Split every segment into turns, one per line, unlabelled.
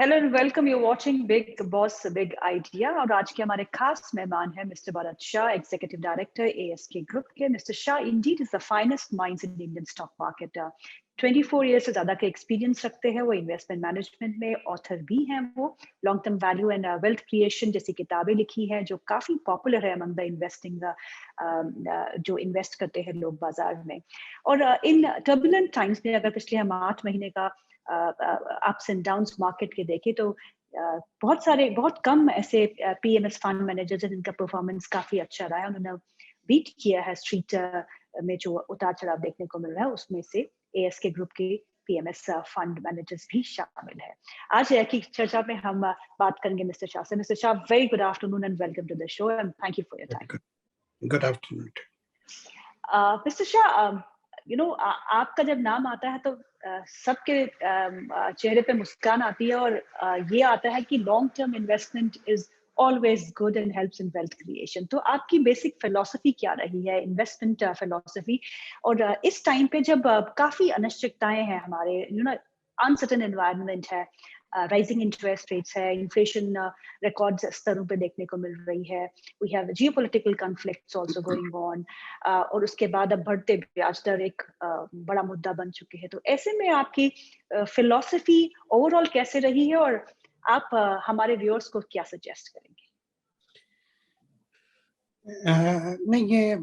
Hello and welcome, you watching big boss big idea. और आज के हमारे खास मेहमान हैं mister Bharat Shah, executive director ASK group के। Mister Shah indeed is the finest minds in Indian stock market. 24 year से ज्यादा का एक्सपीरियंस रखते हैं वो इन्वेस्टमेंट मैनेजमेंट में। ऑथर भी हैं वो। Long term value and wealth creation जैसी किताबें लिखी हैं जो काफी पॉपुलर है अमंग द इन्वेस्टिंग, जो इन्वेस्ट करते हैं लोग बाजार में। और इन टर्बुलेंट टाइम्स में अगर पिछले हम 8 महीने का अप्स एंड डाउन्स मार्केट के देखें तो बहुत कम ऐसे पीएमएस फंड मैनेजर्स हैं जिनका परफॉर्मेंस काफी अच्छा रहा है। उन्होंने बीट किया है स्ट्रीट में जो उतार चढ़ाव देखने को मिल रहा है, उसमें से एएसके ग्रुप के पीएमएस फंड मैनेजर्स भी शामिल है। आज की चर्चा में हम बात करेंगे मिस्टर शाह से। Mister Shah, very good afternoon and welcome to the show and thank you for your time.
Good afternoon
mister Shah, आपका जब नाम आता है तो सबके चेहरे पे मुस्कान आती है और ये आता है कि long term investment is always good and helps in wealth creation. तो आपकी बेसिक फिलॉसफी क्या रही है, इन्वेस्टमेंट फिलॉसफी? और इस टाइम पे जब काफी अनिश्चितताएं हैं, हमारे अनसर्टेन एनवायरनमेंट है, राइजिंग इंटरेस्ट रेट्स है, इन्फ्लेशन रिकॉर्ड स्तरों पे देखने को मिल रही है, we have geopolitical conflicts also going on, और उसके बाद अब बढ़ते ब्याज दर एक बड़ा मुद्दा बन चुके हैं। तो ऐसे में आपकी फिलॉसफी ओवरऑल कैसे रही है और आप हमारे व्यूअर्स को क्या सजेस्ट करेंगे?
नहीं, ये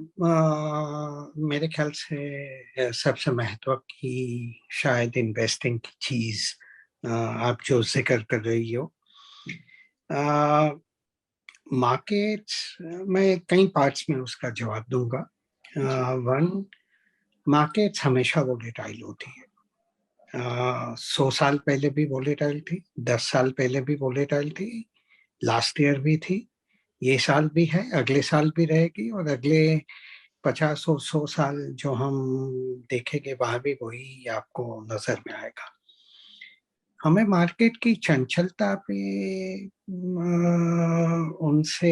मेरे ख्याल से सबसे महत्व की शायद इन्वेस्टिंग की चीज आप जो जिक्र कर रही हो, मार्केट्स मैं कई पार्ट्स में उसका जवाब दूंगा। वन, मार्केट्स हमेशा वोलेटाइल होती है। 100 साल पहले भी वोलेटाइल थी, 10 साल पहले भी वोलेटाइल थी, लास्ट ईयर भी थी, ये साल भी है, अगले साल भी रहेगी और अगले 50 और 100 साल जो हम देखेंगे वहां भी वही आपको नजर में आएगा। हमें मार्केट की चंचलता पे उनसे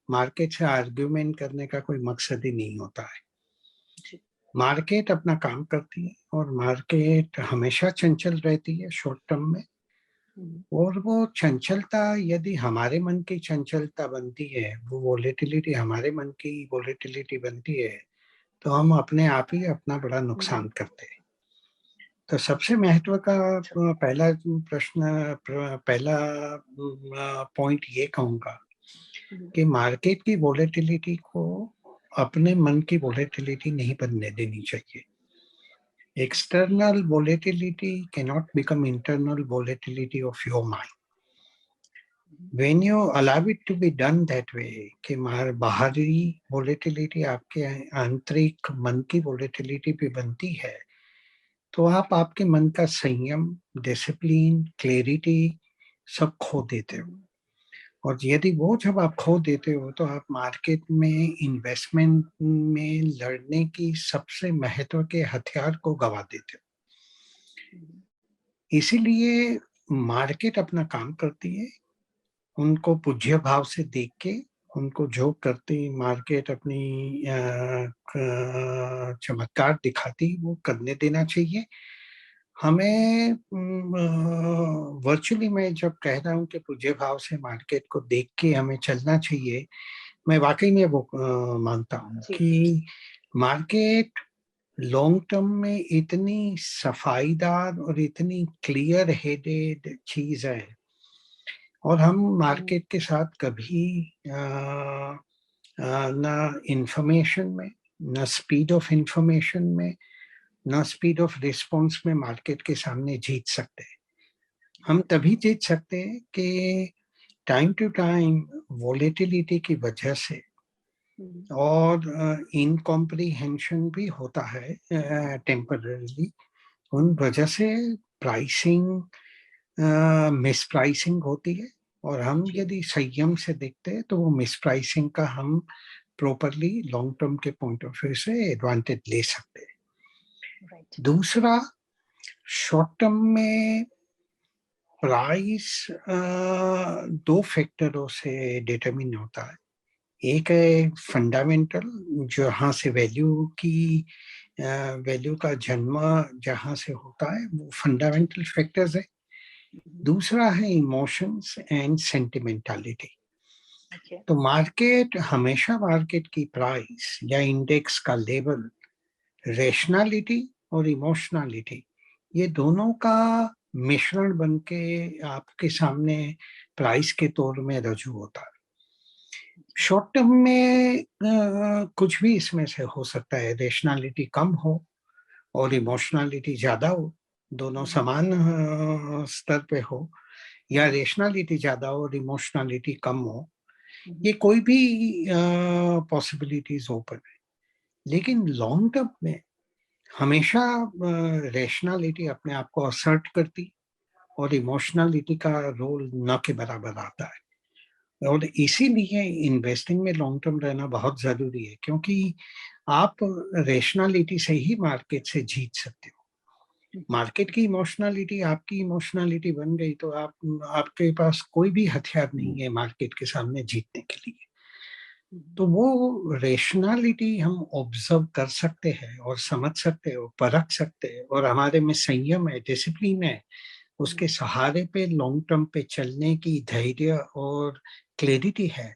मार्केट से आर्ग्यूमेंट करने का कोई मकसद ही नहीं होता है। मार्केट अपना काम करती है और मार्केट हमेशा चंचल रहती है शॉर्ट टर्म में। और वो चंचलता यदि हमारे मन की चंचलता बनती है, वो वोलेटिलिटी हमारे मन की वोलेटिलिटी बनती है, तो हम अपने आप ही अपना बड़ा नुकसान करते हैं। तो सबसे महत्व का पहला पॉइंट ये कहूंगा कि मार्केट की वोलेटिलिटी को अपने मन की वोलेटिलिटी नहीं बनने देनी चाहिए। External volatility cannot become internal volatility of your mind. When you allow it to be done that way, कि बाहरी volatility आपके आंतरिक मन की volatility भी बनती है, तो आप आपके मन का संयम, डिसिप्लिन, क्लैरिटी सब खो देते हो। और यदि वो जब आप खो देते हो तो आप मार्केट में इन्वेस्टमेंट में लड़ने की सबसे महत्व के हथियार को गवा देते हो। इसीलिए मार्केट अपना काम करती है, उनको पूज्य भाव से देख के उनको जो करती मार्केट अपनी चमत्कार दिखाती वो करने देना चाहिए। हमें वर्चुअली मैं जब कह रहा हूँ कि पूज्य भाव से मार्केट को देख के हमें चलना चाहिए, मैं वाकई में वो मानता हूँ कि मार्केट लॉन्ग टर्म में इतनी सफाईदार और इतनी क्लियर हेडेड चीज है और हम मार्केट के साथ कभी ना इंफॉर्मेशन में, ना स्पीड ऑफ इंफॉर्मेशन में, ना स्पीड ऑफ रिस्पॉन्स में मार्केट के सामने जीत सकते हैं। हम तभी जीत सकते हैं कि टाइम टू टाइम वोलेटिलिटी की वजह से और इनकॉम्प्रिहेंशन भी होता है टेम्पररीली, उन वजह से प्राइसिंग मिस प्राइसिंग होती है और हम यदि संयम से देखते हैं तो वो मिस प्राइसिंग का हम प्रॉपरली लॉन्ग टर्म के पॉइंट ऑफ व्यू से एडवांटेज ले सकते हैं। दूसरा, शॉर्ट टर्म में प्राइस दो फैक्टरों से डिटरमिन होता है। एक है फंडामेंटल, जहाँ से वैल्यू का जन्म जहाँ से होता है वो फंडामेंटल फैक्टर्स है। दूसरा है इमोशंस एंड सेंटिमेंटालिटी।
Okay.
तो मार्केट हमेशा मार्केट की प्राइस या इंडेक्स का लेवल रैशनैलिटी और इमोशनैलिटी ये दोनों का मिश्रण बन के आपके सामने प्राइस के तौर में रजू होता है। शॉर्ट टर्म में कुछ भी इसमें से हो सकता है, रैशनैलिटी कम हो और इमोशनैलिटी ज्यादा हो, दोनों समान स्तर पे हो, या रैशनैलिटी ज्यादा हो और इमोशनैलिटी कम हो, ये कोई भी पॉसिबिलिटीज ओपन है। लेकिन लॉन्ग टर्म में हमेशा रैशनैलिटी अपने आप को असर्ट करती और इमोशनैलिटी का रोल न के बराबर आता है। और इसीलिए इन्वेस्टिंग में लॉन्ग टर्म रहना बहुत जरूरी है, क्योंकि आप रैशनैलिटी से ही मार्केट से जीत सकते हो। मार्केट की इमोशनैलिटी आपकी इमोशनैलिटी बन गई तो आपके पास कोई भी हथियार नहीं है मार्केट के सामने जीतने के लिए। तो वो रैशनैलिटी हम ऑब्जर्व कर सकते हैं और समझ सकते हो, परख सकते हैं, और हमारे में संयम है, डिसिप्लिन है, उसके सहारे पे लॉन्ग टर्म पे चलने की धैर्य और क्लैरिटी है,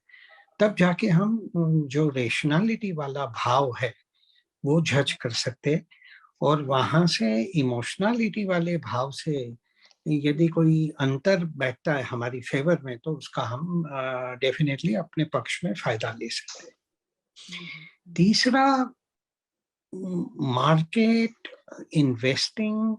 तब जाके हम जो रैशनैलिटी वाला भाव है वो जज कर सकते हैं। और वहां से इमोशनैलिटी वाले भाव से यदि कोई अंतर बैठता है हमारी फेवर में तो उसका हम डेफिनेटली अपने पक्ष में फायदा ले सकते हैं। तीसरा, मार्केट इन्वेस्टिंग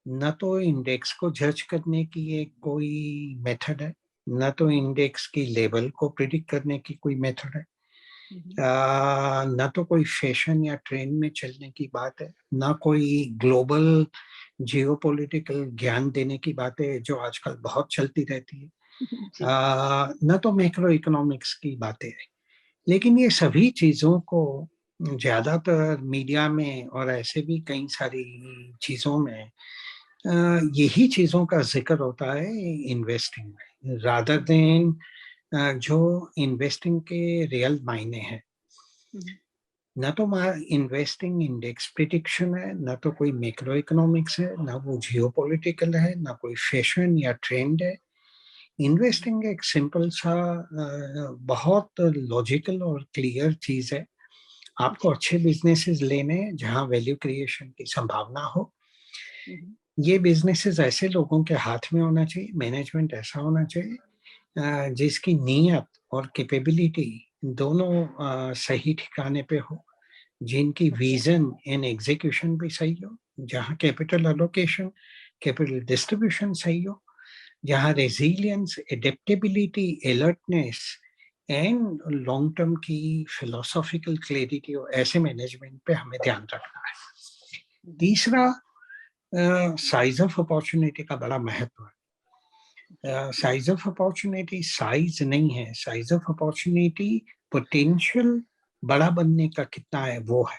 न तो इंडेक्स को जज करने की एक कोई मेथड है, न तो इंडेक्स की लेवल को प्रिडिक्ट करने की कोई मेथड है, न तो कोई फैशन या ट्रेंड में चलने की बात है, न कोई ग्लोबल जियोपॉलिटिकल ज्ञान देने की बातें जो आजकल बहुत चलती रहती है, न तो मैक्रो इकोनॉमिक्स की बातें है। लेकिन ये सभी चीजों को ज्यादातर मीडिया में और ऐसे भी कई सारी चीजों में यही चीजों का जिक्र होता है इन्वेस्टिंग में, रादर देन जो इन्वेस्टिंग के रियल मायने हैं। न तो इन्वेस्टिंग इंडेक्स प्रिडिक्शन है, न तो कोई मैक्रो इकोनॉमिक्स है, न वो जियोपॉलिटिकल है, न कोई फैशन या ट्रेंड है। इन्वेस्टिंग एक सिंपल सा बहुत लॉजिकल और क्लियर चीज है। आपको अच्छे बिजनेसेस लेने हैं जहां वैल्यू क्रिएशन की संभावना हो। ये बिजनेसेस ऐसे लोगों के हाथ में होना चाहिए, मैनेजमेंट ऐसा होना चाहिए जिसकी नीयत और कैपेबिलिटी दोनों सही ठिकाने पे हो, जिनकी विजन एंड एग्जीक्यूशन भी सही हो, जहां कैपिटल एलोकेशन, कैपिटल डिस्ट्रीब्यूशन सही हो, जहां resilience, adaptability, alertness and long term की फिलोसॉफिकल क्लैरिटी हो। ऐसे मैनेजमेंट पे हमें ध्यान रखना है। तीसरा, साइज ऑफ अपॉर्चुनिटी का बड़ा महत्व है। साइज ऑफ अपॉर्चुनिटी साइज नहीं है, साइज ऑफ अपॉर्चुनिटी पोटेंशियल बड़ा बनने का कितना है वो है।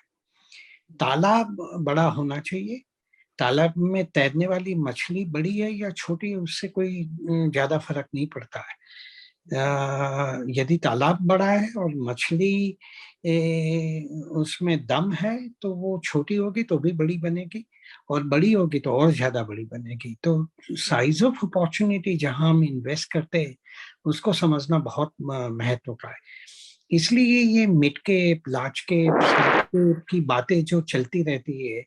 तालाब बड़ा होना चाहिए, तालाब में तैरने वाली मछली बड़ी है या छोटी है उससे कोई ज्यादा फर्क नहीं पड़ता है। यदि तालाब बड़ा है और मछली उसमें दम है तो वो छोटी होगी तो भी बड़ी बनेगी, और बड़ी होगी तो और ज्यादा बड़ी बनेगी। तो साइज ऑफ अपॉर्चुनिटी जहां हम इन्वेस्ट करते हैं उसको समझना बहुत महत्व का है। इसलिए ये मिड कैप, लार्ज कैप की बातें जो चलती रहती है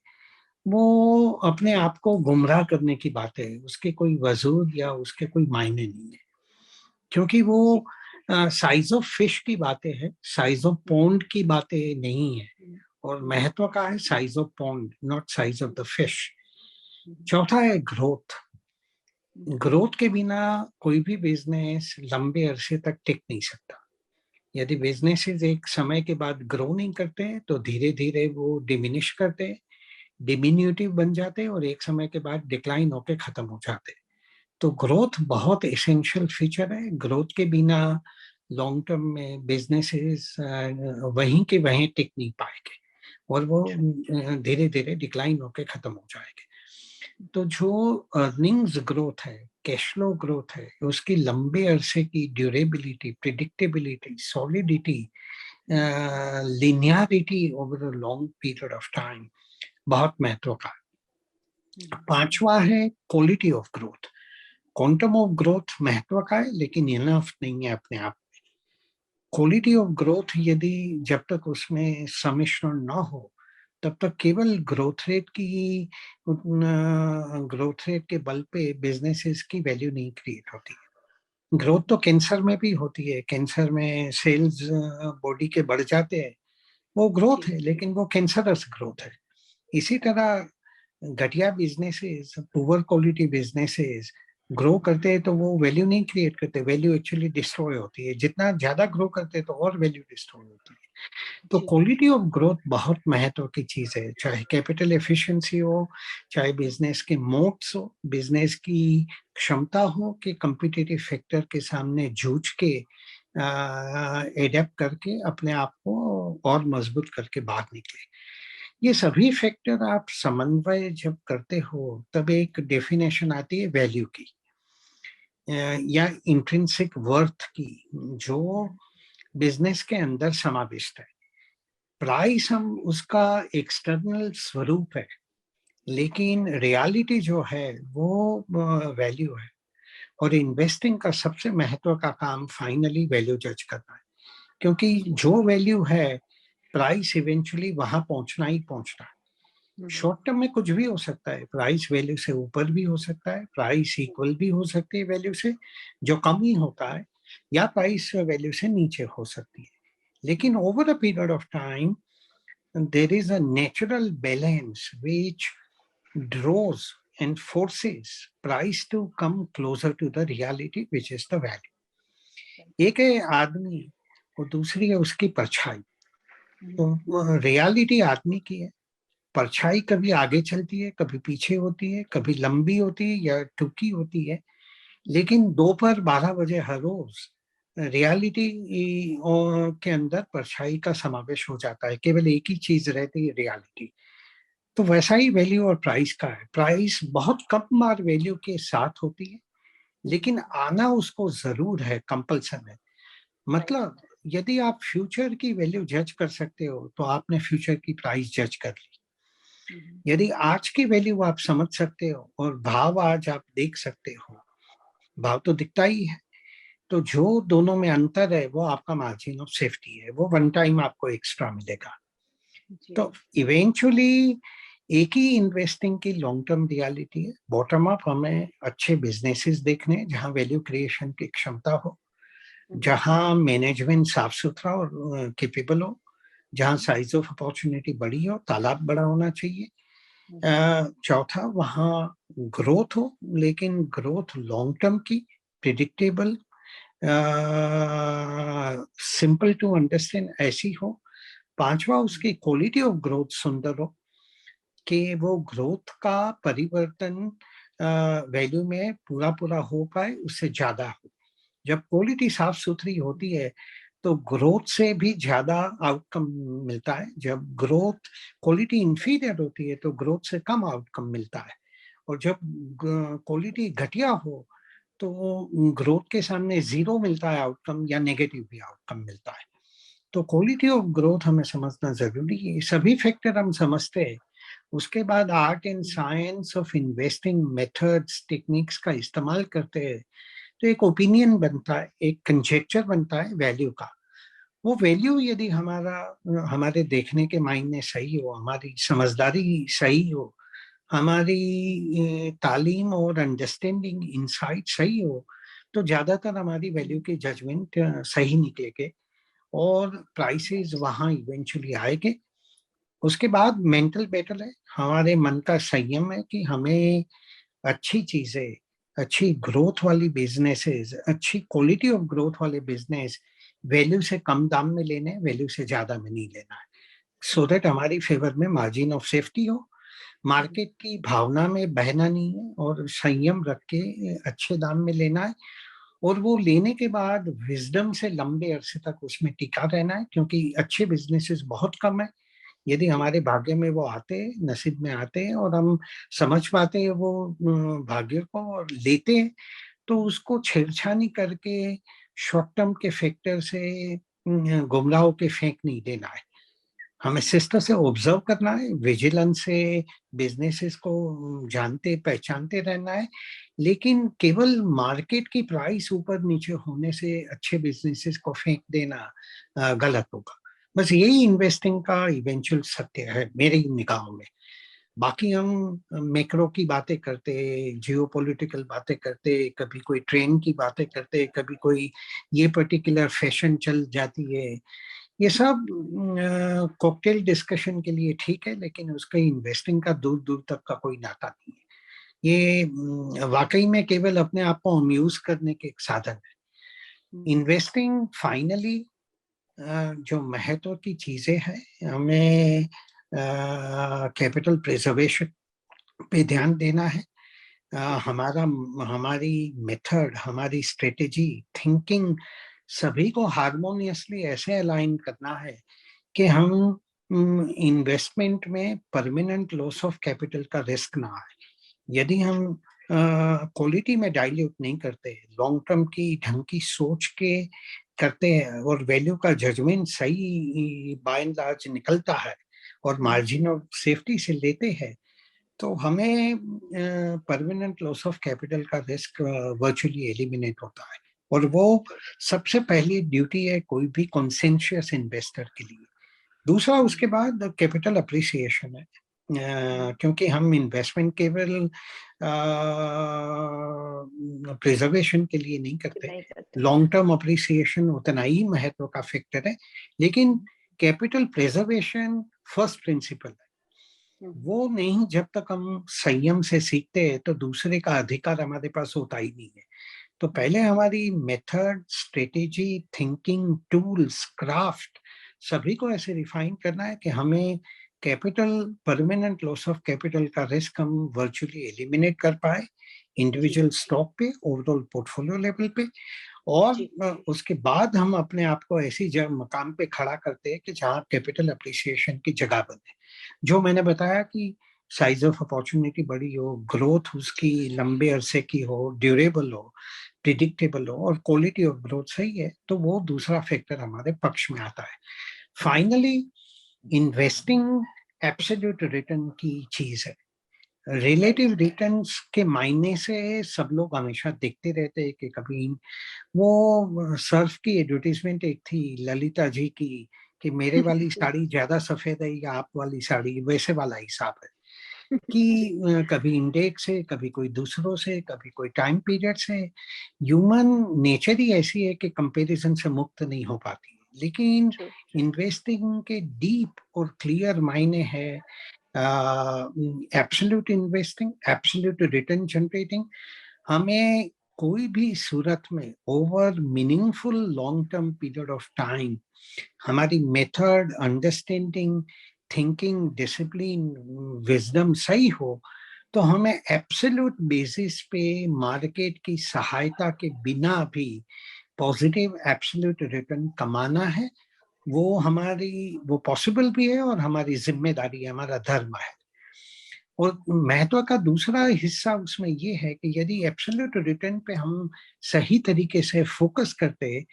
वो अपने आप को गुमराह करने की बात है, उसके कोई वजूद या उसके कोई मायने नहीं है, क्योंकि वो साइज ऑफ फिश की बातें है, साइज ऑफ पॉन्ड की बातें नहीं है। और महत्व का है size of pond, not size of the fish. चौथा है ग्रोथ। ग्रोथ के बिना कोई भी बिजनेस लंबे अरसे तक टिक नहीं सकता। यदि बिजनेसेस एक समय के बाद ग्रो नहीं करते हैं तो धीरे धीरे वो डिमिनिश करते हैं, डिमिन्यूटिव बन जाते हैं और एक समय के बाद डिक्लाइन होके खत्म हो जाते हैं। तो ग्रोथ बहुत एसेंशियल फीचर है। ग्रोथ के बिना लॉन्ग टर्म में बिजनेसेस वहीं के वहीं टिक नहीं पाएंगे और वो धीरे धीरे डिक्लाइन होके खत्म हो जाएंगे। तो जो अर्निंग्स ग्रोथ है, कैश फ्लो ग्रोथ है, उसकी लंबे अरसे की durability, predictability, solidity, linearity over a long period of time बहुत महत्व का है। पांचवा है quality of growth. Quantum of growth महत्व का है, लेकिन इनफ नहीं है अपने आप। क्वालिटी ऑफ ग्रोथ यदि जब तक उसमें सम्मिश्रण ना हो, तब तक केवल ग्रोथ रेट के बल पे बिजनेसेस की वैल्यू नहीं क्रिएट होती है। ग्रोथ तो कैंसर में भी होती है, कैंसर में सेल्स बॉडी के बढ़ जाते हैं, वो ग्रोथ है, लेकिन वो कैंसरस ग्रोथ है। इसी तरह घटिया businesses, poor quality businesses grow करते हैं तो वो वैल्यू नहीं क्रिएट करते, वैल्यू एक्चुअली डिस्ट्रॉय होती है। जितना ज्यादा ग्रो करते हैं तो और वैल्यू डिस्ट्रॉय होती है। तो क्वालिटी ऑफ ग्रोथ बहुत महत्व की चीज है, चाहे कैपिटल एफिशिएंसी हो, चाहे बिजनेस के मोड्स हो, बिजनेस की क्षमता हो कि कम्पिटिटिव फैक्टर के सामने जूझ के एडेप्ट करके अपने आप को और मजबूत करके बाहर निकले। ये सभी फैक्टर आप समन्वय जब करते हो तब एक डेफिनेशन आती है वैल्यू की या इंट्रिंसिक वर्थ की, जो बिजनेस के अंदर समाविष्ट है। प्राइस हम उसका एक्सटर्नल स्वरूप है, लेकिन रियलिटी जो है वो वैल्यू है। और इन्वेस्टिंग का सबसे महत्व का काम फाइनली वैल्यू जज करना है, क्योंकि जो वैल्यू है प्राइस इवेंचुअली वहां पहुंचना ही पहुंचना है। शॉर्ट टर्म में कुछ भी हो सकता है, प्राइस वैल्यू से ऊपर भी हो सकता है, प्राइस इक्वल भी हो सकती है वैल्यू से, जो कम ही होता है, या प्राइस वैल्यू से नीचे हो सकती है। लेकिन over a period of time there is a natural balance which draws and forces price to come closer to the reality, which is the value. एक है आदमी और दूसरी है उसकी परछाई। तो रियलिटी आदमी की है, परछाई कभी आगे चलती है, कभी पीछे होती है, कभी लंबी होती है या टूकी होती है, लेकिन दोपहर 12 बजे हर रोज रियलिटी के अंदर परछाई का समावेश हो जाता है, केवल एक ही चीज रहती है, रियलिटी। तो वैसा ही वैल्यू और प्राइस का है। प्राइस बहुत कम बार वैल्यू के साथ होती है, लेकिन आना उसको जरूर है, कंपल्सन है। मतलब यदि आप फ्यूचर की वैल्यू जज कर सकते हो तो आपने फ्यूचर की प्राइस जज कर ली। यदि आज की वैल्यू आप समझ सकते हो और भाव आज आप देख सकते हो, भाव तो दिखता ही है, तो जो दोनों में अंतर है वो आपका मार्जिन ऑफ सेफ्टी है, वो वन टाइम आपको एक्स्ट्रा मिलेगा। तो इवेंचुअली एक ही इन्वेस्टिंग की लॉन्ग टर्म रियलिटी है। बॉटम अप हमें अच्छे बिजनेसेस देखने जहां वैल्यू क्रिएशन की क्षमता हो, जहां मैनेजमेंट साफ सुथरा और कैपेबल हो, जहां साइज ऑफ अपॉर्चुनिटी बड़ी हो, तालाब बड़ा होना चाहिए। चौथा, वहां ग्रोथ हो, लेकिन ग्रोथ लॉन्ग टर्म की, प्रिडिक्टेबल, सिंपल टू अंडरस्टैंड ऐसी हो। पांचवा, उसकी क्वालिटी ऑफ ग्रोथ सुंदर हो कि वो ग्रोथ का परिवर्तन वैल्यू में पूरा पूरा हो पाए, उससे ज्यादा हो। जब क्वालिटी साफ सुथरी होती है तो ग्रोथ से भी ज्यादा आउटकम मिलता है। जब ग्रोथ क्वालिटी इंफीरियर होती है तो ग्रोथ से कम आउटकम मिलता है। और जब क्वालिटी घटिया हो तो ग्रोथ के सामने जीरो मिलता है आउटकम, या नेगेटिव भी आउटकम मिलता है। तो क्वालिटी ऑफ ग्रोथ हमें समझना जरूरी है। सभी फैक्टर हम समझते हैं, उसके बाद art and science of investing methods, techniques का इस्तेमाल करते हैं तो एक ओपिनियन बनता है, एक कंजेक्चर बनता है वैल्यू का। वो वैल्यू यदि हमारे देखने के मायने सही हो, हमारी समझदारी सही हो, हमारी तालीम और अंडरस्टैंडिंग इनसाइट सही हो, तो ज्यादातर हमारी वैल्यू के जजमेंट सही निकलेंगे और प्राइसेस वहां इवेंचुअली आएंगे। उसके बाद मेंटल बैटल है, हमारे मन का संयम है कि हमें अच्छी चीजें, अच्छी ग्रोथ वाली बिजनेसेस, अच्छी क्वालिटी ऑफ ग्रोथ वाले बिजनेस वैल्यू से कम दाम में लेने, वैल्यू से ज्यादा में नहीं लेना है, सो दैट हमारी फेवर में मार्जिन ऑफ सेफ्टी हो। मार्केट की भावना में बहना नहीं है और संयम रख के अच्छे दाम में लेना है। और वो लेने के बाद विजडम से लंबे अरसे तक उसमें टिका रहना है, क्योंकि अच्छे बिजनेसेस बहुत कम है। यदि हमारे भाग्य में वो आते हैं, नसीब में आते हैं और हम समझ पाते हैं वो भाग्य को और लेते हैं, तो उसको छेड़छानी करके शॉर्ट टर्म के फैक्टर से गुमराह के फेंक नहीं देना है। हमें सिस्टम से ऑब्जर्व करना है, विजिलेंस से बिजनेसेस को जानते पहचानते रहना है, लेकिन केवल मार्केट की प्राइस ऊपर नीचे होने से अच्छे बिजनेसेस को फेंक देना गलत होगा। बस यही इन्वेस्टिंग का इवेंचुअल सत्य है मेरी निगाहों में। बाकी हम मैक्रो की बातें करते, जियोपॉलिटिकल बातें करते, कभी कोई ट्रेंड की बातें करते, कभी कोई ये पर्टिकुलर फैशन चल जाती है, ये सब कॉकटेल डिस्कशन के लिए ठीक है, लेकिन उसका इन्वेस्टिंग का दूर दूर तक का कोई नाता नहीं है। ये वाकई में केवल अपने आप को अम्यूज करने के एक साधन है। इन्वेस्टिंग फाइनली जो महत्व की चीजें हैं, हमें कैपिटल प्रिजर्वेशन पे ध्यान देना है। हमारा हमारी मेथड, हमारी स्ट्रेटेजी, थिंकिंग सभी को हारमोनियसली ऐसे अलाइन करना है कि हम इन्वेस्टमेंट में परमानेंट लॉस ऑफ कैपिटल का रिस्क ना आए। यदि हम क्वालिटी में डाइल्यूट नहीं करते, लॉन्ग टर्म की ढंग की सोच के करते हैं और वैल्यू का जजमेंट सही बाय एंड लार्ज निकलता है और मार्जिन ऑफ सेफ्टी से लेते हैं, तो हमें परमानेंट लॉस ऑफ कैपिटल का रिस्क वर्चुअली एलिमिनेट होता है। और वो सबसे पहली ड्यूटी है कोई भी कॉन्सेंशियस इन्वेस्टर के लिए। दूसरा उसके बाद कैपिटल अप्रिसिएशन है, क्योंकि हम इन्वेस्टमेंट केवल प्रिजर्वेशन के लिए नहीं करते, लॉन्ग टर्म अप्रिसिएशन उतना ही महत्व का फैक्टर है, लेकिन कैपिटल प्रिजर्वेशन फर्स्ट प्रिंसिपल है। वो नहीं जब तक हम संयम से सीखते हैं तो दूसरे का अधिकार हमारे पास होता ही नहीं है। तो पहले हमारी method, strategy, thinking, tools, craft सभी को ऐसे रिफाइन करना है कि हमें capital, permanent loss of capital का रिस्क हम वर्चुअली एलिमिनेट कर पाए इंडिविजुअल स्टॉक पे, ओवरऑल पोर्टफोलियो लेवल पे। और उसके बाद हम अपने आप को ऐसी मकाम पे खड़ा करते हैं कि जहाँ कैपिटल अप्रिसिएशन की जगह बने। जो मैंने बताया कि साइज ऑफ अपॉर्चुनिटी बड़ी हो, ग्रोथ उसकी लंबे अरसे की हो, ड्यूरेबल हो, प्रिडिक्टेबल हो और क्वालिटी ऑफ ग्रोथ सही है, तो वो दूसरा फैक्टर हमारे पक्ष में आता है। फाइनली इन्वेस्टिंग एब्सोल्यूट रिटर्न की चीज है। रिलेटिव रिटर्न्स के मायने से सब लोग हमेशा देखते रहते हैं कि कभी वो सर्फ की एडवर्टीजमेंट एक थी ललिता जी की कि मेरे वाली साड़ी ज्यादा सफेद है या आप वाली साड़ी, वैसे वाला हिसाब है कि कभी इंडेक्स से, कभी कोई दूसरों से, कभी कोई टाइम पीरियड से। ह्यूमन नेचर ही ऐसी है कि कंपैरिजन से मुक्त नहीं हो पाती, लेकिन इन्वेस्टिंग के डीप और क्लियर मायने है absolute investing, absolute return generating. हमें कोई भी सूरत में over meaningful long term period of time हमारी method, understanding, thinking, discipline, wisdom सही हो, तो हमें एब्सोल्यूट बेसिस पे मार्केट की सहायता के बिना भी पॉजिटिव एब्सोल्यूट रिटर्न कमाना है। वो पॉसिबल भी है और हमारी जिम्मेदारी है, हमारा धर्म है। और महत्व का दूसरा हिस्सा उसमें ये है कि यदि एब्सोल्यूट रिटर्न पे हम सही तरीके से फोकस करते हैं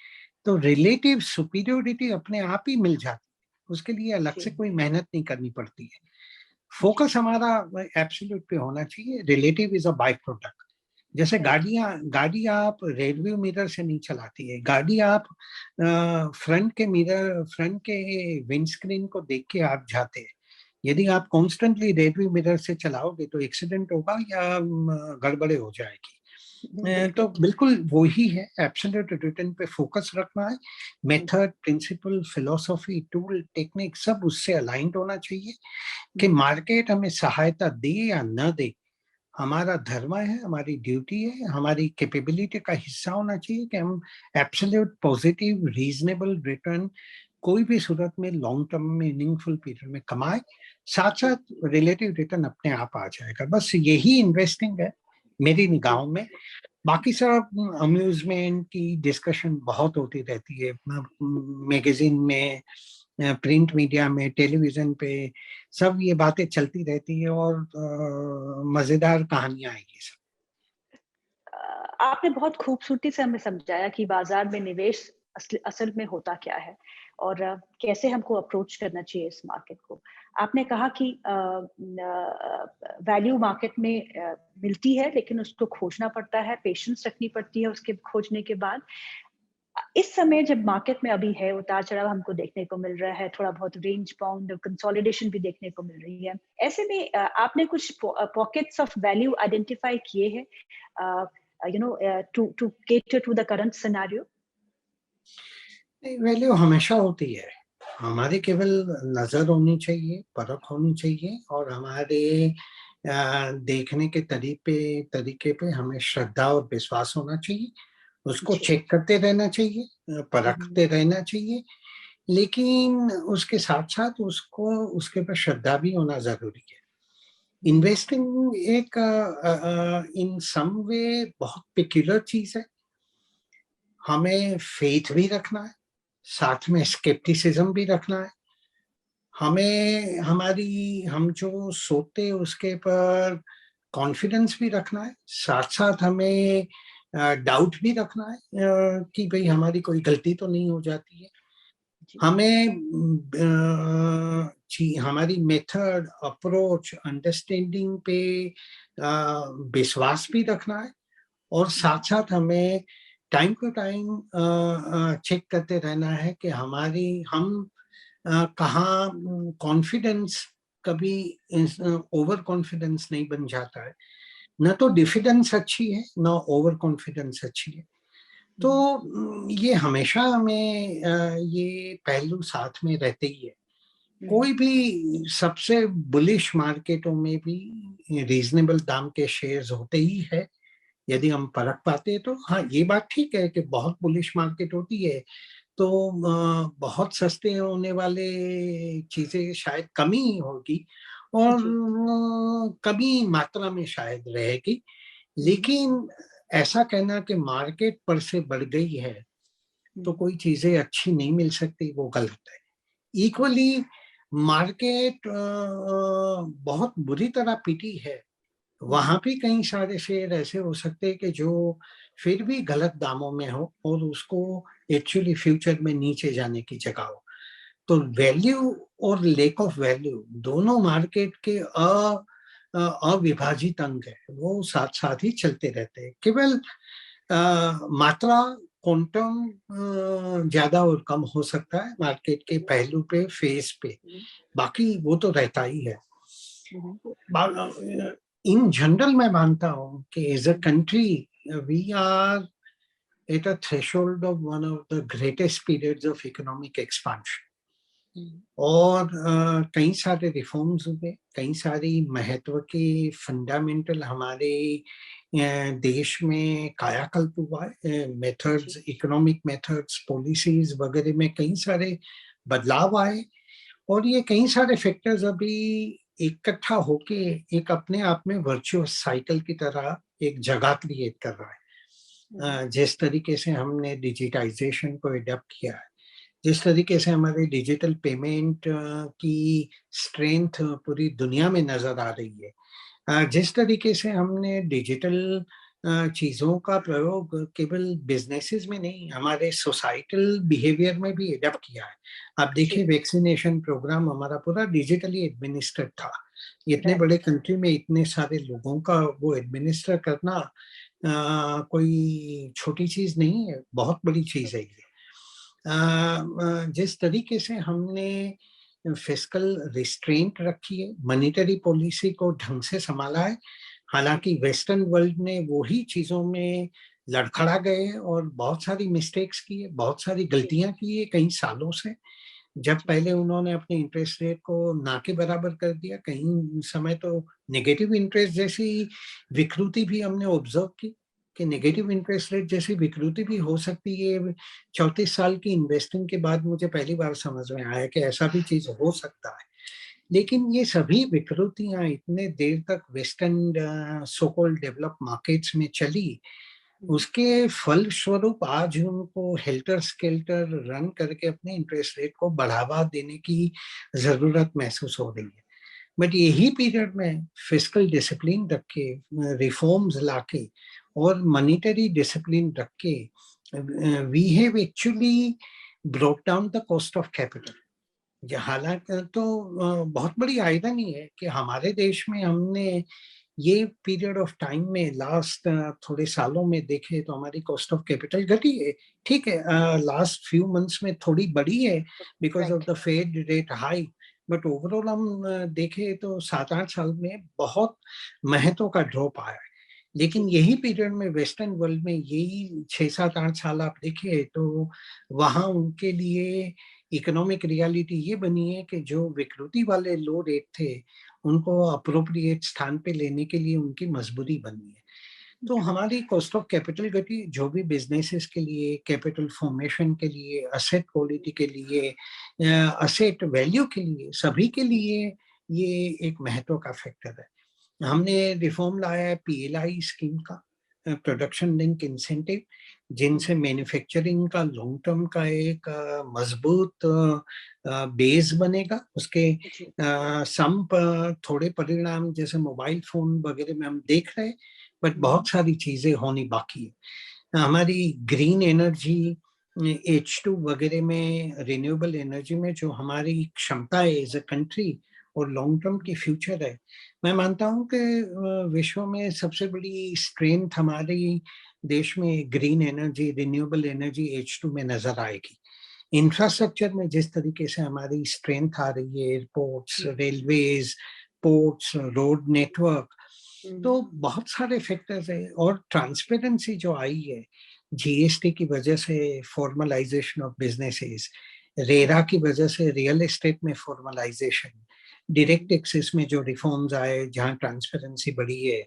तो रिलेटिव सुपीरियोरिटी अपने आप ही मिल जाती है, उसके लिए अलग से कोई मेहनत नहीं करनी पड़ती है। फोकस हमारा एब्सोल्यूट पे होना चाहिए, relative is a by product. जैसे गाड़ी आप रेडव्यू मिरर से नहीं चलाती है, गाड़ी आप फ्रंट के विंडस्क्रीन को देख के आप जाते हैं। यदि आप कॉन्स्टेंटली रेडव्यू मिरर से चलाओगे तो एक्सीडेंट होगा या गड़बड़े हो जाएगी। तो बिल्कुल वही है, एब्सोल्यूट रिटर्न पे फोकस रखना है। Method, principle, philosophy, tool, technique सब उससे अलाइंड होना चाहिए कि मार्केट हमें सहायता दे या न दे, हमारा धर्म है, हमारी ड्यूटी है, हमारी कैपेबिलिटी का हिस्सा होना चाहिए कि हम एब्सोल्यूट पॉजिटिव रीजनेबल रिटर्न कोई भी सूरत में लॉन्ग टर्म में मीनिंगफुल पीरियड में कमाए। साथ साथ रिलेटिव रिटर्न अपने आप आ जाएगा। बस यही इन्वेस्टिंग है मेरी निगाहों में। बाकी सब अम्यूजमेंट की डिस्कशन बहुत होती रहती है मैगजीन में, प्रिंट मीडिया में, टेलीविजन पे, सब ये बातें चलती रहती है और मजेदार कहानियां हैं ये सब।
आपने बहुत खूबसूरती से हमें समझाया कि बाजार में निवेश असल में होता क्या है और कैसे हमको अप्रोच करना चाहिए इस मार्केट को। आपने कहा कि वैल्यू मार्केट में मिलती है, लेकिन उसको खोजना पड़ता है, पेशेंस रखनी पड़ती है उसके खोजने के बाद। इस समय जब मार्केट में अभी है, उतार-चढ़ाव हमको देखने को मिल रहा है, थोड़ा बहुत रेंज बाउंड कंसोलिडेशन भी देखने को मिल रही है। ऐसे में आपने कुछ पॉकेट्स ऑफ वैल्यू आइडेंटिफाई किए हैं to cater to the current scenario?
नहीं, वैल्यू हमेशा होती है। हमारी केवल नज़र होनी चाहिए, परख होनी चाहिए और हमारे देखने के तरीके पे हमें श्रद्धा और विश्वास होना चाहिए। उसको
जी।
चेक करते रहना चाहिए, परखते रहना चाहिए, लेकिन उसके साथ-साथ उसको उसके ऊपर श्रद्धा भी होना ज़रूरी है। इन्वेस्टिंग एक इन सम वे बहुत पेक्युलर चीज़ है। हमें फेथ भी रखना है, साथ में स्केप्टिसिज्म भी रखना है। हम जो सोचते हैं उसके पर कॉन्फिडेंस भी रखना है, साथ-साथ हमें डाउट भी रखना है कि भई हमारी कोई गलती तो नहीं हो जाती है।
जी।
हमें हमारी मेथड, अप्रोच, अंडरस्टैंडिंग पे विश्वास भी रखना है और साथ-साथ हमें टाइम टू टाइम चेक करते रहना है कि हम कहाँ कॉन्फिडेंस कभी ओवर कॉन्फिडेंस नहीं बन जाता है। ना तो डिफिडेंस अच्छी है, ना ओवर कॉन्फिडेंस अच्छी है। तो ये हमेशा हमें ये पहलू साथ में रहते ही है। कोई भी सबसे बुलिश मार्केटों में भी रीज़नेबल दाम के शेयर्स होते ही है, यदि हम परख पाते हैं तो। हाँ, ये बात ठीक है कि बहुत बुलिश मार्केट होती है, तो बहुत सस्ते होने वाले चीज़ें शायद कम ही होगी और
जी।
कमी मात्रा में शायद रहेगी। लेकिन ऐसा कहना कि मार्केट पर से बढ़ गई है, तो कोई चीज़ें अच्छी नहीं मिल सकती, वो गलत है। इक्वली मार्केट बहुत बुरी तरह पिटी है, वहाँ भी कई सारे शेयर ऐसे हो सकते हैं कि जो फिर भी गलत दामों में हो और उसको एक्चुअली फ्यूचर में नीचे जाने की जगह हो। तो वैल्यू और लैक ऑफ वैल्यू दोनों मार्केट के अविभाजित अंग है, वो साथ-साथ ही चलते रहते हैं। केवल मात्रा क्वांटम ज़्यादा और कम हो सकता है मार्केट के पहलू पे, फेज़ पे, बाकी वो तो रहता ही है। इन जनरल मैं मानता हूँ कि as a country we are at a threshold of one of the greatest periods of economic expansion. और कई सारे रिफॉर्म्स हुए, कई सारी महत्व के फंडामेंटल हमारे देश में कायाकल्प हुआ है। मेथड्स, इकोनॉमिक मेथड्स, पॉलिसीज़ वगैरह में कई सारे बदलाव आए और ये कई सारे फैक्टर्स अभी इकट्ठा होके एक अपने आप में वर्चुअस साइकिल की तरह एक जगह क्रिएट कर रहा है। जिस तरीके से हमने डिजिटाइज़ेशन को एडॉप्ट किया है, जिस तरीके से हमारे डिजिटल पेमेंट की स्ट्रेंथ पूरी दुनिया में नज़र आ रही है। जिस तरीके से हमने डिजिटल चीज़ों का प्रयोग केवल बिज़नेसेस में नहीं, हमारे सोसाइटल बिहेवियर में भी एडॉप्ट किया है। आप देखिए
जी।
वैक्सीनेशन प्रोग्राम हमारा पूरा डिजिटली एडमिनिस्ट्रेड था। इतने
राइट।
बड़े कंट्री में इतने सारे लोगों का वो एडमिनिस्टर करना कोई छोटी चीज़ नहीं है, बहुत बड़ी चीज़ है ये। जिस तरीके से हमने फिस्कल रिस्ट्रेंट रखी है, मॉनेटरी पॉलिसी को ढंग से संभाला है, हालाँकि वेस्टर्न वर्ल्ड ने वो ही चीज़ों में लड़खड़ा गए हैं और बहुत सारी मिस्टेक्स की है, बहुत सारी
जी।
गलतियाँ की है कई सालों से। जब
जी।
पहले उन्होंने अपने इंटरेस्ट रेट को ना के बराबर कर दिया, कहीं समय तो नेगेटिव इंटरेस्ट जैसी विकृति भी हमने ऑब्ज़र्व की, कि
जी।
नेगेटिव इंटरेस्ट रेट जैसी विकृति भी हो सकती है। 34 साल की इन्वेस्टिंग के बाद मुझे पहली बार समझ में आया कि ऐसा भी चीज़ हो सकता है। लेकिन ये सभी विकृतियाँ इतने देर तक western so called developed markets में चली, उसके फलस्वरूप आज उनको हेल्टर-स्केल्टर रन करके अपने इंटरेस्ट रेट को बढ़ावा देने की ज़रूरत महसूस हो रही है। बट यही पीरियड में फिस्कल डिसिप्लिन रख के, रिफॉर्म्स लाके और मॉनेटरी डिसिप्लिन रख के we have actually broke down the cost of capital. हालांकि तो बहुत बड़ी आयरनी है कि हमारे देश में हमने ये पीरियड ऑफ टाइम में लास्ट थोड़े सालों में देखे तो हमारी कॉस्ट ऑफ कैपिटल घटी है। ठीक है, लास्ट फ्यू मंथ्स में थोड़ी बढ़ी है because of the Fed rate high, but overall हम देखें तो 7-8 साल में बहुत महत्व का ड्रॉप आया है। लेकिन यही पीरियड में वेस्टर्न वर्ल्ड में यही 6-7-8 साल आप देखें तो वहां उनके लिए इकोनॉमिक रियलिटी ये बनी है कि जो विकृति वाले लो रेट थे उनको अप्रोप्रिएट स्थान पे लेने के लिए उनकी मजबूरी बनी है। तो हमारी कॉस्ट ऑफ कैपिटल घटी, जो भी बिजनेसेस के लिए, कैपिटल फॉर्मेशन के लिए, असेट क्वालिटी के लिए, असेट वैल्यू के लिए, सभी के लिए ये एक महत्व का फैक्टर है। हमने रिफॉर्म लाया है पीएलआई स्कीम का, प्रोडक्शन लिंक इंसेंटिव, जिनसे मैन्युफैक्चरिंग का लॉन्ग टर्म का एक मजबूत बेस बनेगा। उसके सम थोड़े परिणाम जैसे मोबाइल फोन वगैरह में हम देख रहे हैं, बट बहुत सारी चीजें होनी बाकी है। हमारी ग्रीन एनर्जी, H2 वगैरह में, रिन्यूएबल एनर्जी में जो हमारी क्षमता है एज अ कंट्री और लॉन्ग टर्म की फ्यूचर है, मैं मानता हूँ कि विश्व में सबसे बड़ी स्ट्रेंथ हमारी देश में green energy, renewable energy, H2 में नजर आएगी। इंफ्रास्ट्रक्चर में जिस तरीके से हमारी स्ट्रेंथ आ रही है, airports, railways, ports, road network, तो बहुत सारे फैक्टर्स है। और ट्रांसपेरेंसी जो आई है जीएसटी की वजह से, फॉर्मलाइजेशन ऑफ बिजनेसेस, रेरा की वजह से रियल एस्टेट में फॉर्मलाइजेशन, डायरेक्ट टैक्सेस में जो रिफॉर्म्स आए जहां ट्रांसपेरेंसी बढ़ी है,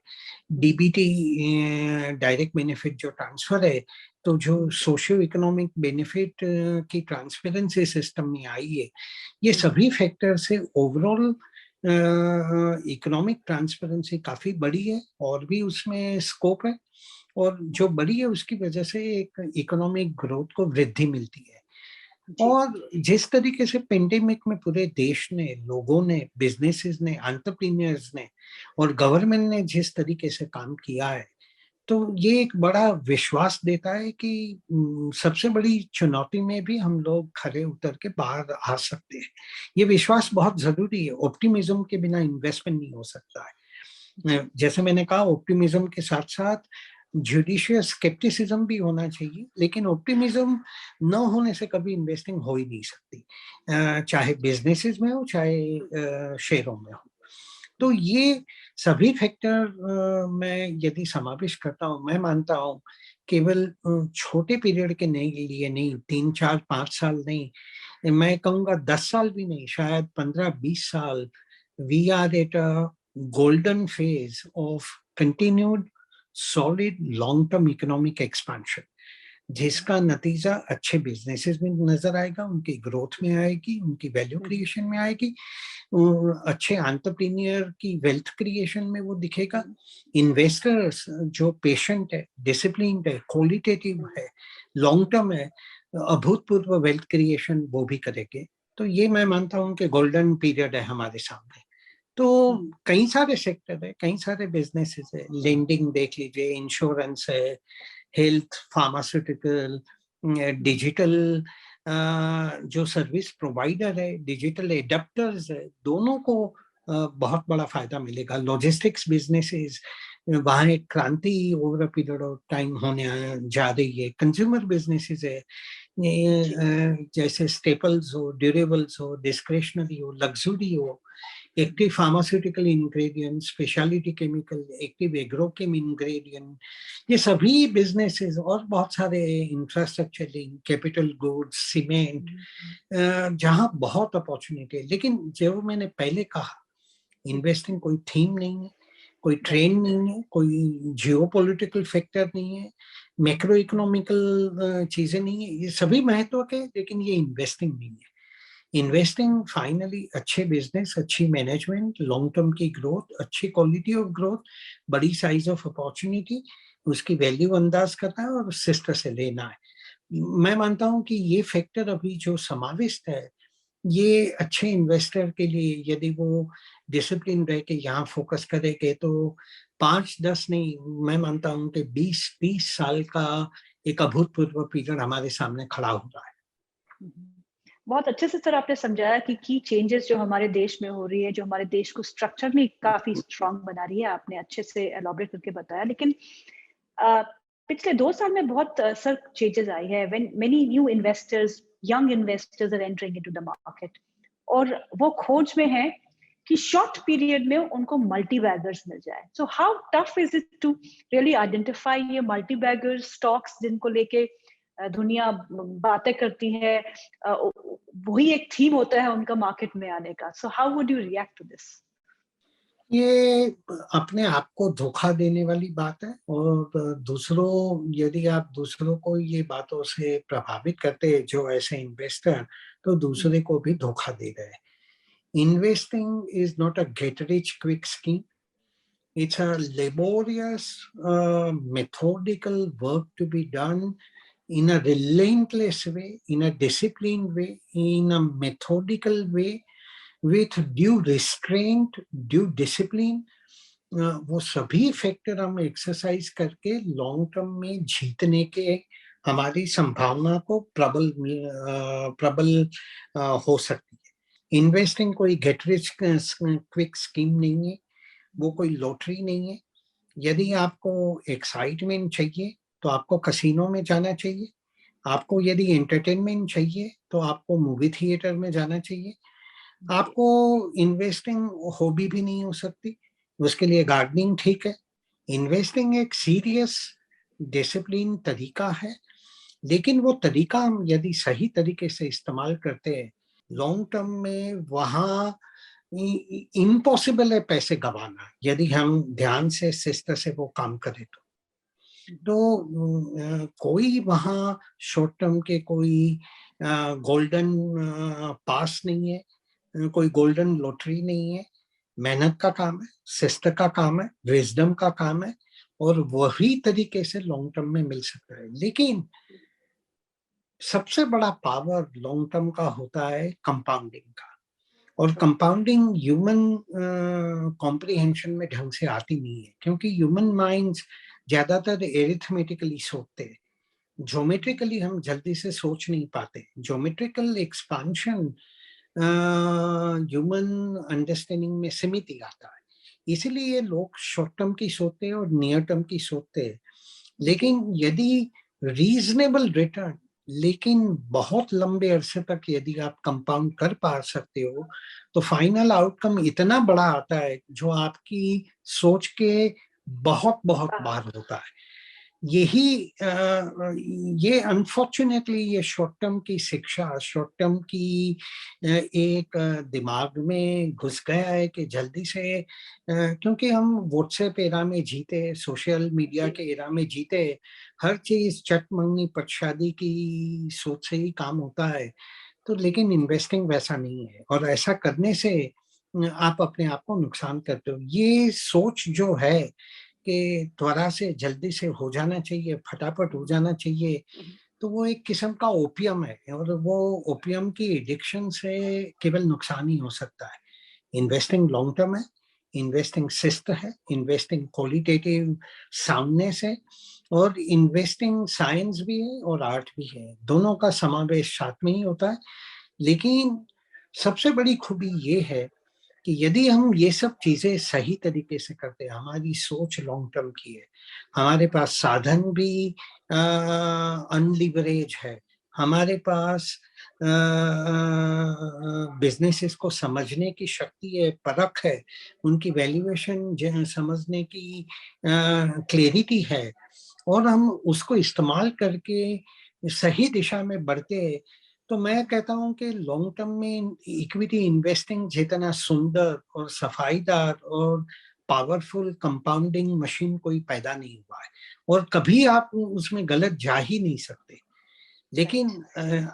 डीबीटी डायरेक्ट बेनिफिट जो ट्रांसफर है, तो जो सोशियो इकोनॉमिक बेनिफिट की ट्रांसपेरेंसी सिस्टम में आई है, ये सभी फैक्टर से ओवरऑल इकोनॉमिक ट्रांसपेरेंसी काफी बड़ी है और भी उसमें स्कोप है। और जो बड़ी है उसकी वजह से एक इकोनॉमिक ग्रोथ को वृद्धि मिलती है। और जिस तरीके से पेंडेमिक में पूरे देश ने, लोगों ने, बिजनेसेस ने, एंटरप्रेन्योर्स ने और गवर्नमेंट ने जिस तरीके से काम किया है, तो ये एक बड़ा विश्वास देता है कि सबसे बड़ी चुनौती में भी हम लोग खरे उतर के बाहर आ सकते हैं। ये विश्वास बहुत जरूरी है। ऑप्टिमिज्म के बिना इन्वेस्टमेंट नहीं हो सकता है। जैसे मैंने कहा, ऑप्टिमिज्म के साथ साथ जुडिशियस स्केप्टिसिज्म भी होना चाहिए, लेकिन ऑप्टिमिज्म न होने से कभी इन्वेस्टिंग हो ही नहीं सकती, चाहे बिजनेसेस में हो, चाहे शेयरों में हो। तो ये सभी फैक्टर मैं यदि समावेश करता हूँ, मैं मानता हूँ केवल छोटे पीरियड के नहीं लिए नहीं, 3-4-5 साल नहीं, मैं कहूँगा 10 साल भी नहीं, शायद 15-20 साल, we are at a golden phase of continued solid long term economic expansion, जिसका नतीजा अच्छे बिजनेसेस में नजर आएगा, उनकी ग्रोथ में आएगी, उनकी वैल्यू क्रिएशन में आएगी, अच्छे एंटरप्रेन्योर की वेल्थ क्रिएशन में वो दिखेगा। इन्वेस्टर्स जो पेशेंट है, डिसिप्लिन है, क्वालिटेटिव है, लॉन्ग टर्म है, अभूतपूर्व वेल्थ क्रिएशन वो भी करेंगे। तो ये मैं मानता हूँ कि गोल्डन पीरियड है हमारे सामने। तो कई सारे सेक्टर है, कई सारे बिजनेसेस है, लेंडिंग देख लीजिए, इंश्योरेंस है, हेल्थ, फार्मास्यूटिकल, डिजिटल जो सर्विस प्रोवाइडर है, डिजिटल एडेप्टर्स है, दोनों को बहुत बड़ा फायदा मिलेगा। लॉजिस्टिक्स बिजनेसेस, वहाँ एक क्रांति over a period of time होने जा रही है। कंज्यूमर बिजनेसेस है, जैसे स्टेपल्स हो, ड्यूरेबल्स हो, डिस्क्रिशनरी हो, लग्जरी हो, active pharmaceutical ingredient, speciality chemical, active agrochem ingredient, ये सभी बिजनेसेस और बहुत सारे infrastructure link, capital goods, cement, जहां बहुत अपॉर्चुनिटी है। लेकिन जो मैंने पहले कहा, इन्वेस्टिंग कोई थीम नहीं है, कोई ट्रेंड नहीं है, कोई जियोपॉलिटिकल फैक्टर नहीं है, मैक्रो इकोनॉमिकल चीजें नहीं है, ये सभी महत्व के, लेकिन ये इन्वेस्टिंग नहीं है। इन्वेस्टिंग फाइनली अच्छे बिजनेस, अच्छी मैनेजमेंट, लॉन्ग टर्म की ग्रोथ, अच्छी क्वालिटी ऑफ ग्रोथ, बड़ी साइज ऑफ अपॉर्चुनिटी, उसकी वैल्यू अंदाज करना है और उस सिस्टर से लेना है। मैं मानता हूं कि ये फैक्टर अभी जो समाविष्ट है, ये अच्छे इन्वेस्टर के लिए, यदि वो डिसिप्लिन रह के यहाँ फोकस करेंगे, तो 5-10 नहीं, मैं मानता हूँ कि 20-30 साल का एक अभूतपूर्व पीरियड हमारे सामने खड़ा हो रहा है।
बहुत अच्छे से सर आपने समझाया कि की चेंजेस जो हमारे देश में हो रही है, जो हमारे देश को स्ट्रक्चरली काफी स्ट्रांग बना रही है, आपने अच्छे से एलॉबरेट करके बताया। लेकिन पिछले 2 साल में बहुत सर चेंजेस आई है when many new investors, young investors are entering into the market, और वो खोज में है कि शॉर्ट पीरियड में उनको मल्टी बैगर्स मिल जाए। So how tough is it to really identify ये मल्टी बैगर स्टॉक्स जिनको लेके दुनिया बातें करती है, वही एक थीम होता है उनका मार्केट में आने का। So how would you react to this?
ये अपने आप को धोखा देने वाली बात है, और दूसरों, यदि आप दूसरों को ये बातों से प्रभावित करते हैं जो ऐसे इन्वेस्टर, तो दूसरे को भी धोखा दे रहे हैं। Investing is not a get rich quick scheme. It's a laborious, methodical work to be done in a relentless way, in a disciplined way, in a methodical way, with due restraint, due discipline. वो सभी factor हम exercise करके long term में जीतने के हमारी संभावना को प्रबल हो सकती है। इन्वेस्टिंग कोई गेट रिच क्विक स्कीम नहीं है, वो कोई लॉटरी नहीं है। यदि आपको एक्साइटमेंट चाहिए तो आपको कसिनो में जाना चाहिए। आपको यदि एंटरटेनमेंट चाहिए तो आपको मूवी थिएटर में जाना चाहिए। आपको इन्वेस्टिंग हॉबी भी नहीं हो सकती, उसके लिए गार्डनिंग ठीक है। इन्वेस्टिंग एक सीरियस डिसिप्लिन तरीका है, लेकिन वो तरीका हम यदि सही तरीके से इस्तेमाल करते हैं, लॉन्ग टर्म में वहाँ इम्पॉसिबल है पैसे गंवाना, यदि हम ध्यान से शिस्त से वो काम करें तो। कोई वहाँ शॉर्ट टर्म के कोई गोल्डन पास नहीं है, कोई गोल्डन लॉटरी नहीं है। मेहनत का काम है, शिस्त का काम है, विजडम का काम है, और वही तरीके से लॉन्ग टर्म में मिल सकता है। लेकिन सबसे बड़ा पावर लॉन्ग टर्म का होता है कंपाउंडिंग का, और कंपाउंडिंग ह्यूमन कॉम्प्रिहेंशन में ढंग से आती नहीं है, क्योंकि ह्यूमन माइंड्स ज्यादातर एरिथमेटिकली सोचते हैं। ज्योमेट्रिकली हम जल्दी से सोच नहीं पाते। ज्योमेट्रिकल एक्सपांशन ह्यूमन अंडरस्टैंडिंग में सीमित ही आता है। इसीलिए लोग शॉर्ट टर्म की सोचते हैं और नियर टर्म की सोचते हैं। लेकिन यदि रीजनेबल रिटर्न, लेकिन बहुत लंबे अरसे तक यदि आप कंपाउंड कर पा सकते हो, तो फाइनल आउटकम इतना बड़ा आता है जो आपकी सोच के बहुत बहुत बाहर होता है। यही ये अनफॉर्चुनेटली ये शॉर्ट टर्म की शिक्षा, शॉर्ट टर्म की एक दिमाग में घुस गया है कि जल्दी से, क्योंकि हम व्हाट्सएप एरा में जीते, सोशल मीडिया के एरा में जीते, हर चीज चट मंगनी पटशादी की सोच से ही काम होता है। तो लेकिन इन्वेस्टिंग वैसा नहीं है, और ऐसा करने से आप अपने आप को नुकसान करते हो। ये सोच जो है कि त्वरा से जल्दी से हो जाना चाहिए, फटाफट हो जाना चाहिए, तो वो एक किस्म का ओपियम है, और वो ओपियम की एडिक्शन से केवल नुकसान ही हो सकता है। इन्वेस्टिंग लॉन्ग टर्म है, इन्वेस्टिंग शिस्त है, इन्वेस्टिंग क्वालिटेटिव साउंडनेस है, और इन्वेस्टिंग साइंस भी है और आर्ट भी है। दोनों का समावेश साथ में ही होता है। लेकिन सबसे बड़ी खूबी ये है कि यदि हम ये सब चीजें सही तरीके से करते हैं, हमारी सोच लॉन्ग टर्म की है, हमारे पास साधन भी अनलिवरेज है, हमारे पास बिजनेसेस को समझने की शक्ति है, परख है, उनकी वैल्यूएशन समझने की क्लैरिटी है, और हम उसको इस्तेमाल करके सही दिशा में बढ़ते हैं, तो मैं कहता हूं कि लॉन्ग टर्म में इक्विटी इन्वेस्टिंग जितना सुंदर और सफाईदार और पावरफुल कंपाउंडिंग मशीन कोई पैदा नहीं हुआ है, और कभी आप उसमें गलत जा ही नहीं सकते। लेकिन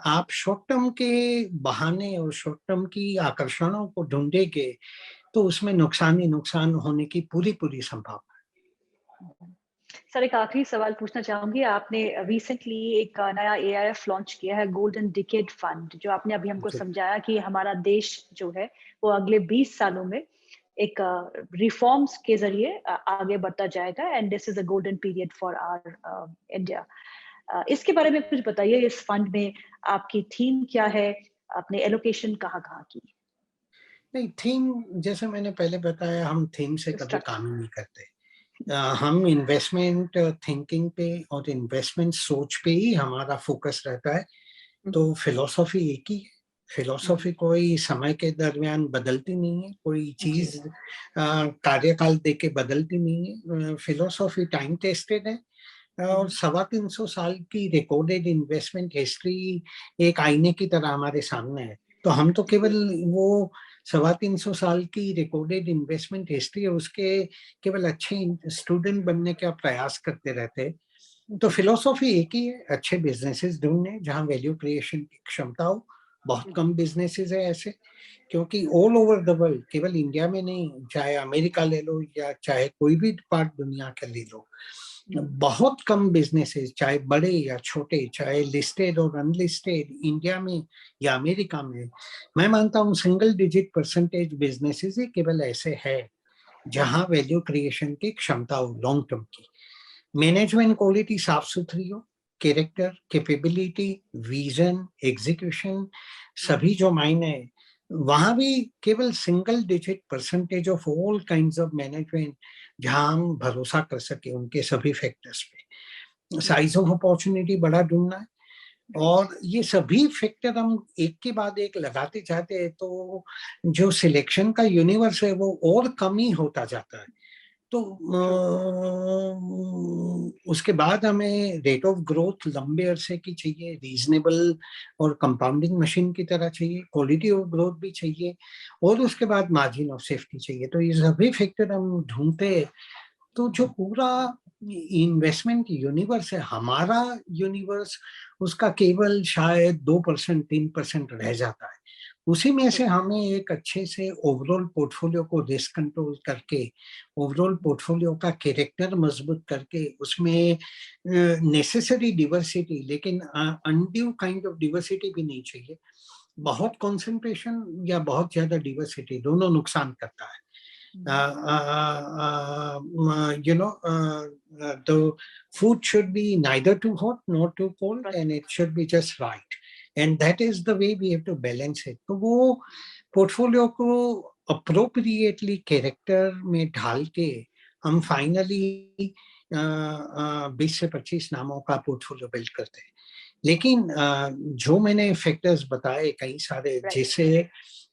आप शॉर्ट टर्म के बहाने और शॉर्ट टर्म की आकर्षणों को ढूंढेंगे, तो उसमें नुकसान ही नुकसान होने की पूरी पूरी संभावना है।
सर एक आखिरी सवाल पूछना चाहूंगी। आपने रिसेंटली एक नया एआईएफ लॉन्च किया है, गोल्डन डिकेड फंड, जो आपने अभी हमको समझाया कि हमारा देश जो है वो अगले 20 सालों में एक रिफॉर्म्स के जरिए आगे बढ़ता जाएगा, and this is a golden period for our India. इसके बारे में कुछ बताइए, इस फंड में आपकी थीम क्या है, आपने एलोकेशन कहाँ-कहाँ की?
नहीं, थीम जैसे मैंने पहले बताया, हम थीम से कभी
स्ट्रक्चर।
काम ही नहीं करते। हम इन्वेस्टमेंट थिंकिंग पे और इन्वेस्टमेंट सोच पे ही हमारा फोकस रहता है। तो फिलॉसफी एक ही है। फिलॉसफी कोई समय के दरमियान बदलती नहीं है, कोई
जी।
चीज़ कार्यकाल देके बदलती नहीं है। फिलॉसफी टाइम टेस्टेड है और 350 साल की रिकॉर्डेड इन्वेस्टमेंट हिस्ट्री एक आईने की तरह हमारे सामने है। तो हम तो केवल वो 350 साल की रिकॉर्डेड इन्वेस्टमेंट हिस्ट्री है, उसके केवल अच्छे स्टूडेंट बनने का प्रयास करते रहते हैं। तो
जी।
फिलॉसफी एक ही है, अच्छे बिज़नेसेस ढूँढने जहाँ वैल्यू क्रिएशन की क्षमता हो। बहुत कम बिज़नेसेस है ऐसे, क्योंकि ऑल ओवर द वर्ल्ड, केवल इंडिया में नहीं, चाहे अमेरिका ले लो या चाहे कोई भी पार्ट दुनिया का ले लो, बहुत कम बिज़नेसेस, चाहे बड़े या छोटे, चाहे लिस्टेड और अनलिस्टेड, इंडिया में या अमेरिका में, मैं मानता हूँ सिंगल डिजिट परसेंटेज बिज़नेसेस ही केवल ऐसे है, जहाँ वैल्यू क्रिएशन की क्षमता हो लॉन्ग टर्म की। मैनेजमेंट क्वालिटी साफ सुथरी हो, कैरेक्टर, कैपेबिलिटी, विजन, एग्जीक्यूशन, सभी जो मायने है, वहां भी केवल single digit percentage of all kinds of management, जहां हम भरोसा कर सके उनके सभी फैक्टर्स पे। साइज ऑफ अपॉर्चुनिटी बड़ा ढूंढना है, और ये सभी फैक्टर हम एक के बाद एक लगाते जाते हैं तो जो सिलेक्शन का यूनिवर्स है वो और कम ही होता जाता है। तो उसके बाद हमें रेट ऑफ ग्रोथ लंबे अरसे की चाहिए, रीजनेबल और कंपाउंडिंग मशीन की तरह चाहिए, क्वालिटी ऑफ ग्रोथ भी चाहिए, और उसके बाद मार्जिन ऑफ सेफ्टी चाहिए। तो ये सभी फैक्टर हम ढूंढते हैं। तो जो पूरा इन्वेस्टमेंट यूनिवर्स है, हमारा यूनिवर्स, उसका केवल शायद 2% 3% रह जाता है। उसी में से हमें एक अच्छे से ओवरऑल पोर्टफोलियो को रिस्क कंट्रोल करके, ओवरऑल पोर्टफोलियो का कैरेक्टर मजबूत करके, उसमें नेसेसरी डिवर्सिटी, लेकिन अनड्यू काइंड ऑफ डिवर्सिटी भी नहीं चाहिए। बहुत कंसंट्रेशन या बहुत ज्यादा डिवर्सिटी दोनों नुकसान करता है। The food should be neither too hot nor too cold, and it should be just right. And that is the way we have to balance it. तो वो पोर्टफोलियो को अप्रोप्रिएटली कैरेक्टर में ढाल के हम फाइनली 20 से 25 नामों का पोर्टफोलियो बिल्ड करते हैं। लेकिन जो मैंने फैक्टर्स बताए कई सारे, जिसे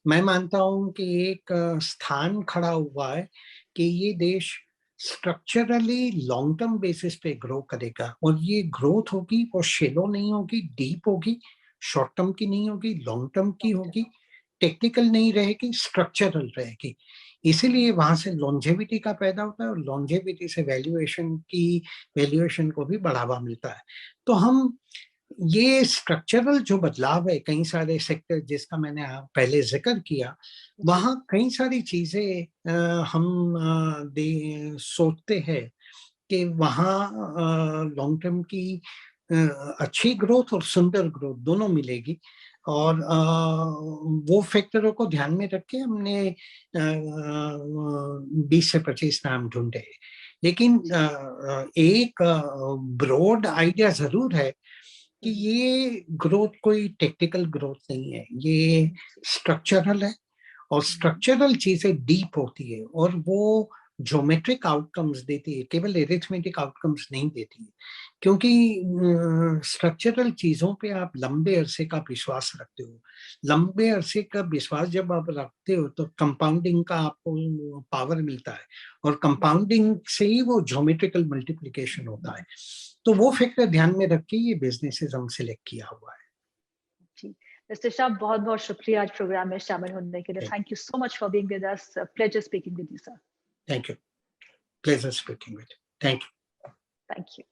मैं मानता हूं कि एक स्थान खड़ा हुआ है कि ये देश स्ट्रक्चरली लॉन्ग टर्म बेसिस पे ग्रो करेगा, और ये ग्रोथ होगी वो शेलो नहीं होगी, डीप होगी, शॉर्ट टर्म की नहीं होगी, लॉन्ग टर्म की होगी, टेक्निकल नहीं रहेगी, स्ट्रक्चरल रहेगी। इसीलिए वहां से लॉन्जेविटी का पैदा होता है, और लॉन्जेविटी से वैल्यूएशन को भी बढ़ावा मिलता है। तो हम ये स्ट्रक्चरल जो बदलाव है, कई सारे सेक्टर जिसका मैंने पहले जिक्र किया, वहाँ कई सारी चीजें हम सोचते हैं कि वहाँ लॉन्ग टर्म की अच्छी ग्रोथ और सुंदर ग्रोथ दोनों मिलेगी, और वो फैक्टरों को ध्यान में रख के हमने 20 से 25 नाम ढूंढे। लेकिन एक ब्रॉड आइडिया जरूर है कि ये ग्रोथ कोई टेक्निकल ग्रोथ नहीं है, ये स्ट्रक्चरल है, और स्ट्रक्चरल चीजें डीप होती है, और वो ज्योमेट्रिक आउटकम्स देती है, केवल एरिथमेटिक आउटकम्स नहीं देती है। क्योंकि स्ट्रक्चरल चीजों पे आप लंबे अरसे का विश्वास रखते हो। लंबे अरसे का विश्वास जब आप रखते हो तो कंपाउंडिंग का आपको पावर मिलता है, और कंपाउंडिंग से ही वो ज्योमेट्रिकल मल्टीप्लिकेशन होता है। तो वो फैक्टर ध्यान में रख के ये बिजनेसेस हम सिलेक्ट किया हुआ है।
जी, मिस्टर शाह, बहुत-बहुत शुक्रिया आज प्रोग्राम में शामिल होने के लिए। Thank you so much for being with us. Pleasure speaking with you sir.
Thank you. Pleasure speaking with. Thank you.
Thank you.